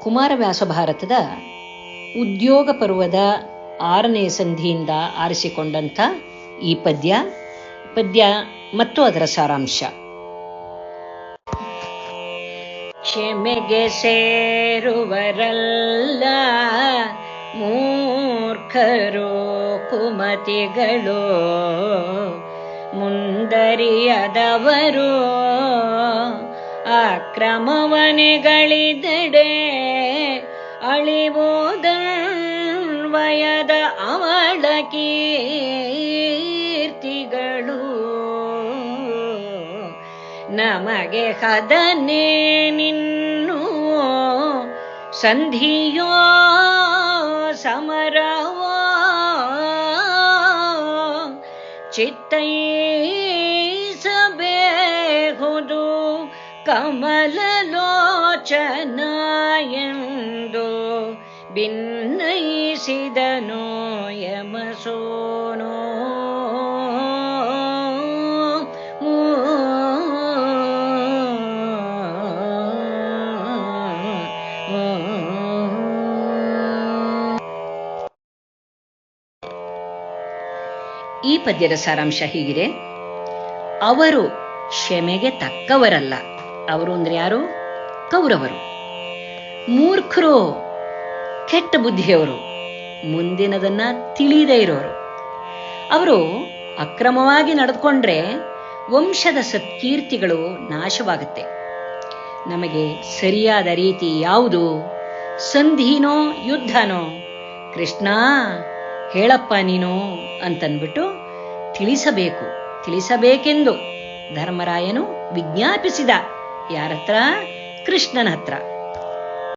ಕುಮಾರವ್ಯಾಸ ಭಾರತದ ಉದ್ಯೋಗ ಪರ್ವದ 6ನೇ ಸಂಧಿಯಿಂದ ಆರಿಸಿಕೊಂಡಂಥ ಈ ಪದ್ಯ ಮತ್ತು ಅದರ ಸಾರಾಂಶ. ಕ್ಷಮೆಗೆ ಸೇರುವರಲ್ಲ ಮೂರ್ಖರು ಕುಮತಿಗಳು, ಮುಂದರಿಯದವರು ಅಕ್ರಮವನೆಗಳಿದೆಡೆ ಅಳಿವೋದನ್ವಯದ ಅವಳ ಕೀರ್ತಿಗಳು. ನಮಗೆ ಹದನೆ ನಿನ್ನು ಸಂಧಿಯೋ ಸಮರವೋ ಚಿತ್ತೈಸಬೇಹುದು ಕಮಲಲೋಚನ ಎಂದು ಭಿನ್ನೈಸಿದನೋ ಯಮಸೋನೋ. ಈ ಪದ್ಯದ ಸಾರಾಂಶ ಹೀಗಿದೆ. ಅವರು ಕ್ಷಮೆಗೆ ತಕ್ಕವರಲ್ಲ. ಅವರು ಅಂದ್ರೆ ಯಾರು? ಕೌರವರು. ಮೂರ್ಖರು, ಕೆಟ್ಟ ಬುದ್ಧಿಯವರು, ಮುಂದಿನದನ್ನ ತಿಳಿಯದೇ ಇರೋರು. ಅವರು ಅಕ್ರಮವಾಗಿ ನಡೆದುಕೊಂಡ್ರೆ ವಂಶದ ಸತ್ಕೀರ್ತಿಗಳು ನಾಶವಾಗುತ್ತೆ. ನಮಗೆ ಸರಿಯಾದ ರೀತಿ ಯಾವುದು? ಸಂಧಿನೋ ಯುದ್ಧನೋ? ಕೃಷ್ಣ ಹೇಳಪ್ಪ ನೀನು ಅಂತನ್ಬಿಟ್ಟು ತಿಳಿಸಬೇಕೆಂದು ಧರ್ಮರಾಯನು ವಿಜ್ಞಾಪಿಸಿದ. ಯಾರತ್ರ? ಕೃಷ್ಣನ ಹತ್ರ.